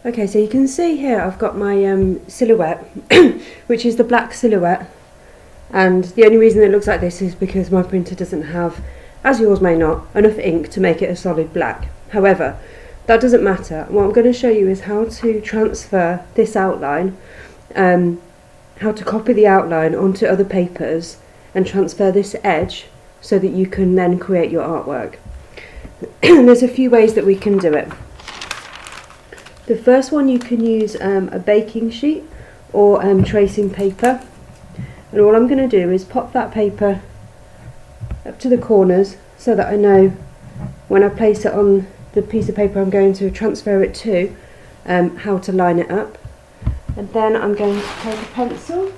Okay, so you can see here I've got my silhouette, which is the black silhouette, and the only reason it looks like this is because my printer doesn't have, as yours may not, enough ink to make it a solid black. However, that doesn't matter. What I'm going to show you is how to transfer this outline, how to copy the outline onto other papers and transfer this edge so that you can then create your artwork. There's a few ways that we can do it. The first one, you can use a baking sheet or tracing paper, and all I'm going to do is pop that paper up to the corners so that I know when I place it on the piece of paper I'm going to transfer it to, how to line it up. And then I'm going to take a pencil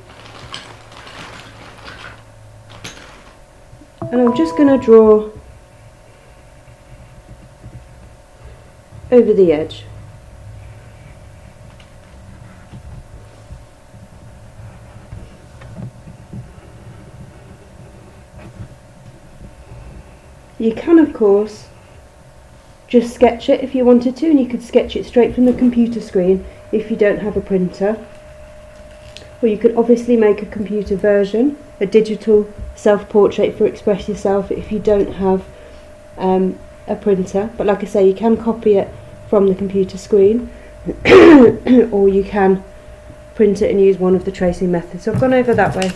and I'm just going to draw over the edge. You can, of course, just sketch it if you wanted to, and you could sketch it straight from the computer screen if you don't have a printer. Or you could obviously make a computer version, a digital self-portrait for Express Yourself if you don't have a printer. But like I say, you can copy it from the computer screen or you can print it and use one of the tracing methods. So I've gone over that way.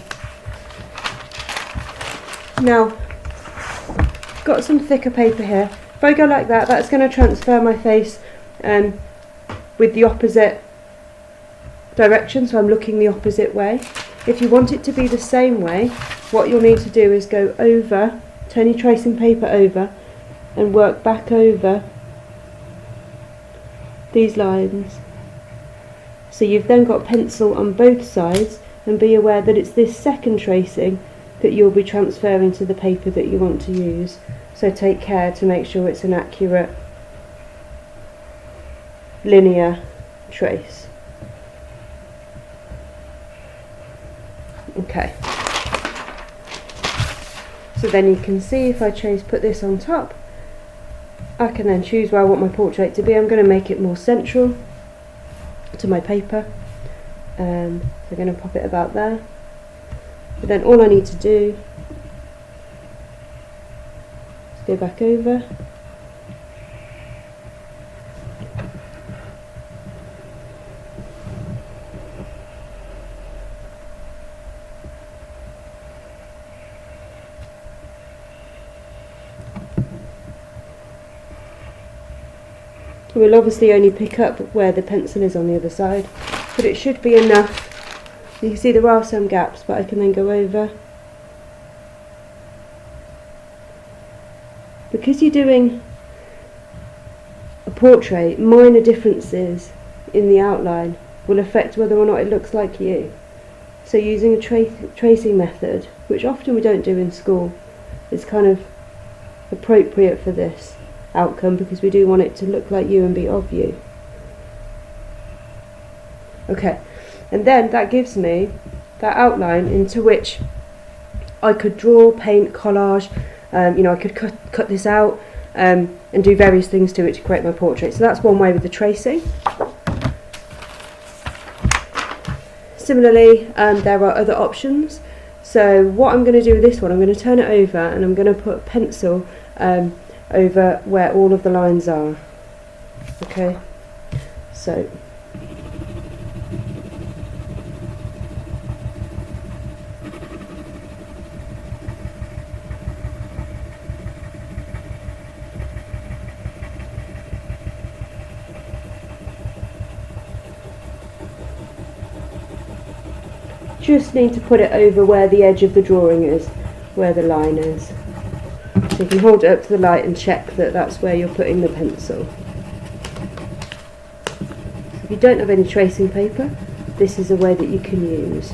Now, got some thicker paper here. If I go like that, that's going to transfer my face with the opposite direction, so I'm looking the opposite way. If you want it to be the same way, what you'll need to do is go over, turn your tracing paper over and work back over these lines. So you've then got pencil on both sides, and be aware that it's this second tracing that you'll be transferring to the paper that you want to use. So take care to make sure it's an accurate linear trace. Okay. So then you can see if I put this on top, I can then choose where I want my portrait to be. I'm going to make it more central to my paper. So I'm going to pop it about there. But then all I need to do is go back over. We'll obviously only pick up where the pencil is on the other side, but it should be enough. You can see there are some gaps, but I can then go over. Because you're doing a portrait, minor differences in the outline will affect whether or not it looks like you. So using a tracing method, which often we don't do in school, is kind of appropriate for this outcome, because we do want it to look like you and be of you. Okay, and then that gives me that outline into which I could draw, paint, collage, I could cut this out and do various things to it to create my portrait. So that's one way with the tracing. Similarly, there are other options. So what I'm going to do with this one, I'm going to turn it over and I'm going to put pencil over where all of the lines are. Okay, so just need to put it over where the edge of the drawing is, where the line is. So you can hold it up to the light and check that that's where you're putting the pencil. If you don't have any tracing paper, this is a way that you can use.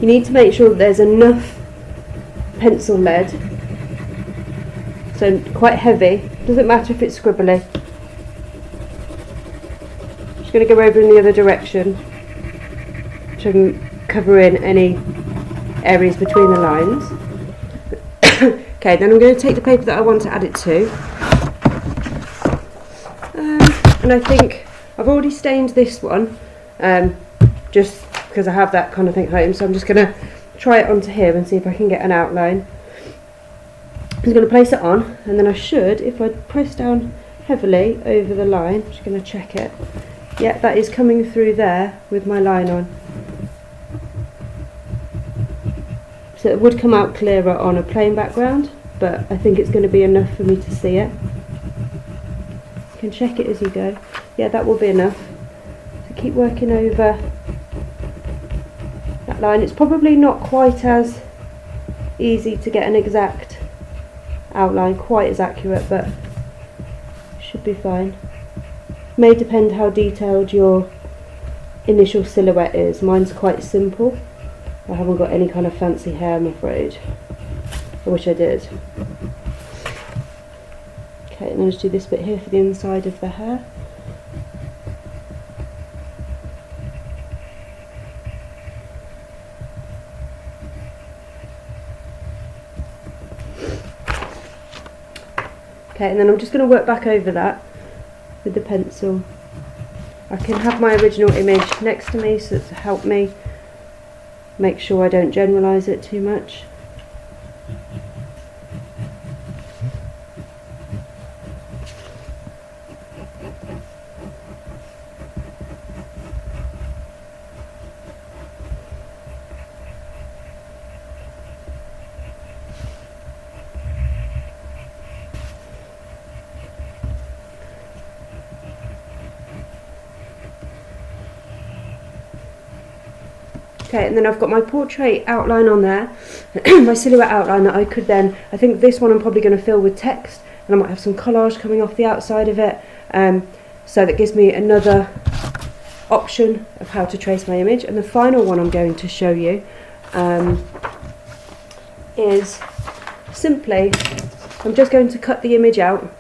You need to make sure that there's enough pencil lead so quite heavy. Doesn't matter if it's scribbly. Just going to go over in the other direction to cover in any areas between the lines. Okay, then I'm going to take the paper that I want to add it to, and I think I've already stained this one, just because I have that kind of thing at home, so I'm just going to try it onto here and see if I can get an outline. I'm just going to place it on, and then I should, if I press down heavily over the line, I'm just going to check it. Yeah, that is coming through there with my line on. So it would come out clearer on a plain background, but I think it's going to be enough for me to see it. You can check it as you go. Yeah, that will be enough. So keep working over that line. It's probably not quite as easy to get an exact outline, quite as accurate, but should be fine. May depend how detailed your initial silhouette is. Mine's quite simple. I haven't got any kind of fancy hair, I'm afraid. I wish I did. Okay, and then just do this bit here for the inside of the hair. Okay, and then I'm just going to work back over that with the pencil. I can have my original image next to me so to help me make sure I don't generalise it too much. Okay, and then I've got my portrait outline on there, my silhouette outline that I could then, I think this one I'm probably going to fill with text, and I might have some collage coming off the outside of it, so that gives me another option of how to trace my image. And the final one I'm going to show you is simply, I'm just going to cut the image out.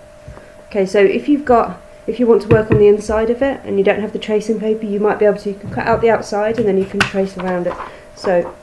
Okay, so if you want to work on the inside of it and you don't have the tracing paper, you might be able to, you can cut out the outside and then you can trace around it. So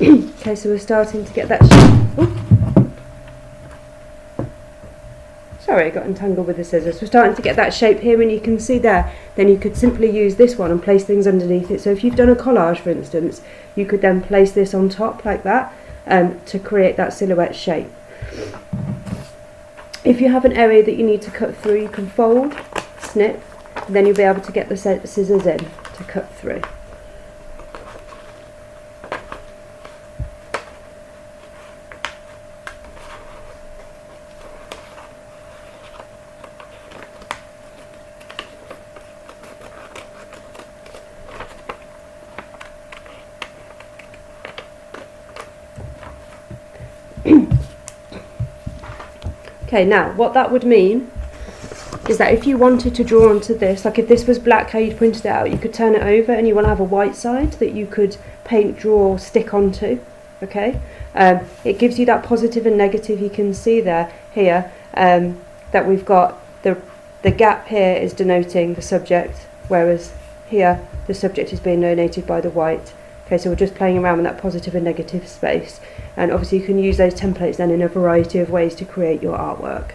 okay, so we're starting to get that sorry, I got entangled with the scissors. We're starting to get that shape here, and you can see there, then you could simply use this one and place things underneath it. So if you've done a collage, for instance, you could then place this on top like that to create that silhouette shape. If you have an area that you need to cut through, you can fold, snip, and then you'll be able to get the scissors in to cut through. Okay, now what that would mean is that if you wanted to draw onto this, like if this was black how you'd printed it out, you could turn it over and you want to have a white side that you could paint, draw, stick onto. Okay, it gives you that positive and negative. You can see here that we've got the gap here is denoting the subject, whereas here the subject is being denoted by the white. Okay, so we're just playing around with that positive and negative space, and obviously you can use those templates then in a variety of ways to create your artwork.